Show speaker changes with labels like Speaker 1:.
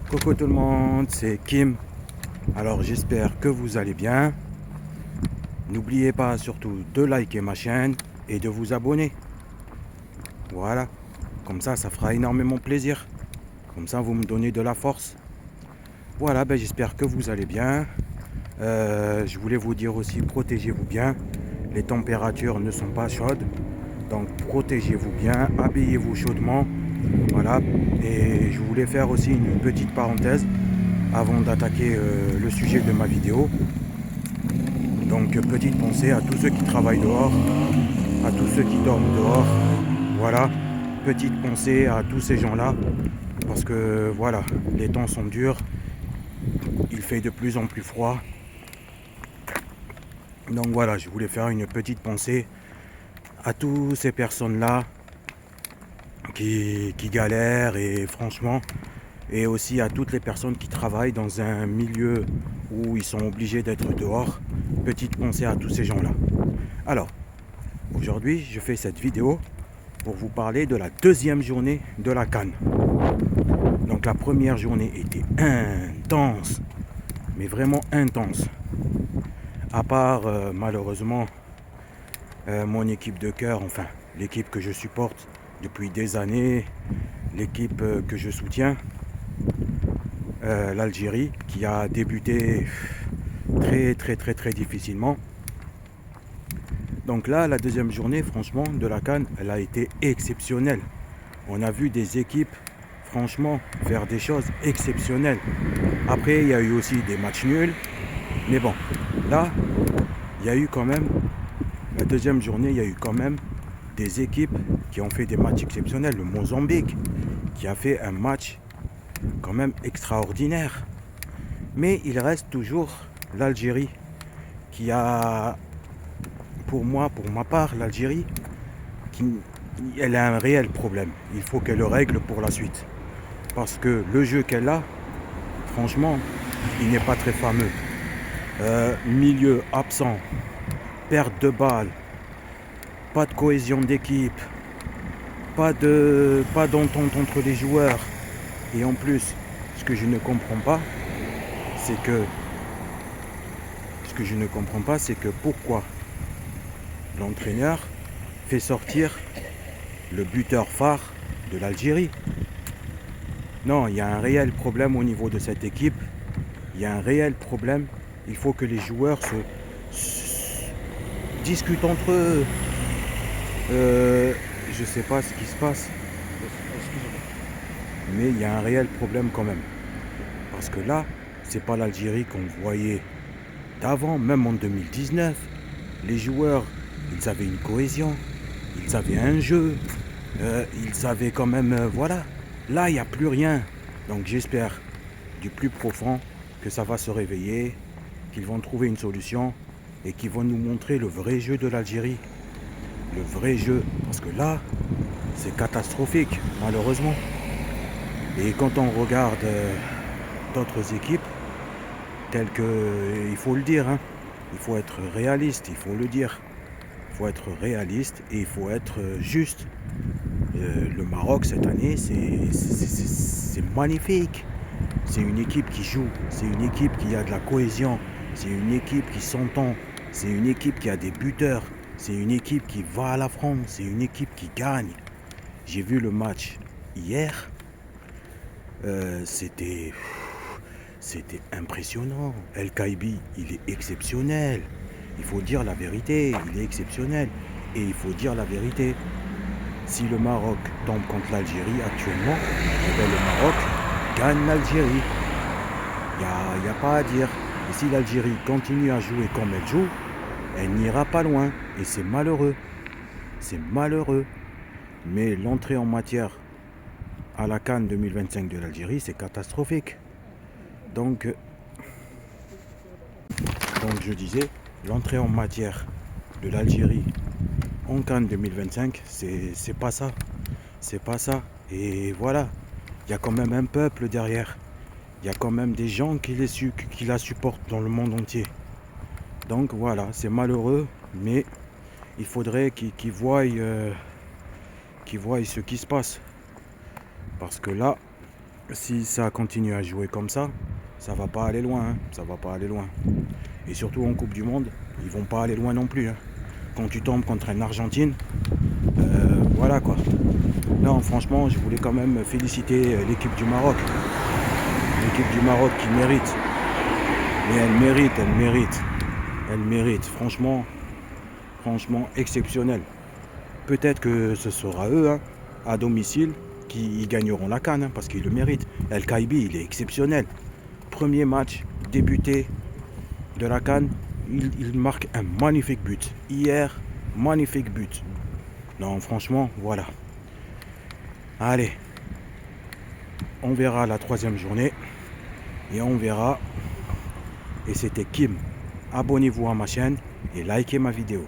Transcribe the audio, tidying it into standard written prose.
Speaker 1: Coucou tout le monde, c'est Kim. Alors j'espère que vous allez bien. N'oubliez pas surtout de liker ma chaîne et de vous abonner. Voilà, comme ça fera énormément plaisir. Comme ça vous me donnez de la force. Voilà, j'espère que vous allez bien. Je voulais vous dire aussi, protégez-vous bien. Les températures ne sont pas chaudes. Donc protégez-vous bien, habillez-vous chaudement. Voilà, et je voulais faire aussi une petite parenthèse avant d'attaquer le sujet de ma vidéo. Donc petite pensée à tous ceux qui travaillent dehors, à tous ceux qui dorment dehors. Voilà, petite pensée à tous ces gens-là, parce que voilà, les temps sont durs, il fait de plus en plus froid. Donc voilà, je voulais faire une petite pensée à toutes ces personnes-là qui galèrent, et franchement, et aussi à toutes les personnes qui travaillent dans un milieu où ils sont obligés d'être dehors. Petite pensée à tous ces gens-là. Alors, aujourd'hui, je fais cette vidéo pour vous parler de la deuxième journée de la CAN. Donc la première journée était intense, mais vraiment intense. À part malheureusement mon équipe de cœur, enfin l'équipe que je supporte depuis des années, l'équipe que je soutiens, l'Algérie, qui a débuté très difficilement. Donc là, la deuxième journée, franchement, de la CAN, elle a été exceptionnelle. On a vu des équipes, franchement, faire des choses exceptionnelles. Après, il y a eu aussi des matchs nuls. Mais bon, là, il y a eu quand même, la deuxième journée, il y a eu quand même des équipes qui ont fait des matchs exceptionnels. Le Mozambique, qui a fait un match quand même extraordinaire. Mais il reste toujours l'Algérie qui a, pour moi, pour ma part, l'Algérie, elle a un réel problème. Il faut qu'elle le règle pour la suite. Parce que le jeu qu'elle a, franchement, il n'est pas très fameux. Milieu absent, perte de balles, pas de cohésion d'équipe, pas d'entente entre les joueurs. Et en plus, ce que je ne comprends pas, c'est que pourquoi l'entraîneur fait sortir le buteur phare de l'Algérie. Non, il y a un réel problème au niveau de cette équipe. Il y a un réel problème. Il faut que les joueurs se discutent entre eux. Je sais pas ce qui se passe, mais il y a un réel problème quand même. Parce que là, c'est pas l'Algérie qu'on voyait d'avant, même en 2019. Les joueurs, ils avaient une cohésion, ils avaient un jeu, ils avaient quand même, voilà. Là, il n'y a plus rien. Donc j'espère du plus profond que ça va se réveiller, qu'ils vont trouver une solution et qu'ils vont nous montrer le vrai jeu de l'Algérie. Le vrai jeu. Parce que là, c'est catastrophique, malheureusement. Et quand on regarde d'autres équipes, telles que, il faut le dire, hein, il faut être réaliste, il faut le dire. Il faut être réaliste et il faut être juste. Le Maroc cette année, c'est magnifique. C'est une équipe qui joue, c'est une équipe qui a de la cohésion, c'est une équipe qui s'entend, c'est une équipe qui a des buteurs, c'est une équipe qui va à la France, c'est une équipe qui gagne. J'ai vu le match hier, c'était impressionnant. El Khaïbi, il est exceptionnel. Il faut dire la vérité, il est exceptionnel. Et il faut dire la vérité. Si le Maroc tombe contre l'Algérie actuellement, le Maroc gagne l'Algérie. Il n'y a pas à dire. Et si l'Algérie continue à jouer comme elle joue, elle n'ira pas loin. Et c'est malheureux. C'est malheureux. Mais l'entrée en matière à la CAN 2025 de l'Algérie, c'est catastrophique. Donc, Donc je disais, l'entrée en matière de l'Algérie en CAN 2025, c'est pas ça. C'est pas ça. Et voilà, il y a quand même un peuple derrière. Il y a quand même des gens qui la supportent dans le monde entier. Donc voilà, c'est malheureux, mais il faudrait qu'ils voient ce qui se passe. Parce que là, si ça continue à jouer comme ça va pas aller loin. Hein. Ça va pas aller loin. Et surtout en Coupe du Monde, ils vont pas aller loin non plus. Hein. Quand tu tombes contre une Argentine, voilà quoi. Non, franchement, je voulais quand même féliciter l'équipe du Maroc. L'équipe du Maroc qui mérite. Mais elle mérite. Franchement exceptionnel. Peut-être que ce sera eux, hein, à domicile, qui gagneront la CAN, hein, parce qu'ils le méritent. El Kaibi, il est exceptionnel. Premier match, débuté de la CAN, il marque un magnifique but. Hier, magnifique but. Non, franchement, voilà. Allez, on verra la troisième journée. Et on verra. Et c'était Kim. Abonnez-vous à ma chaîne et likez ma vidéo.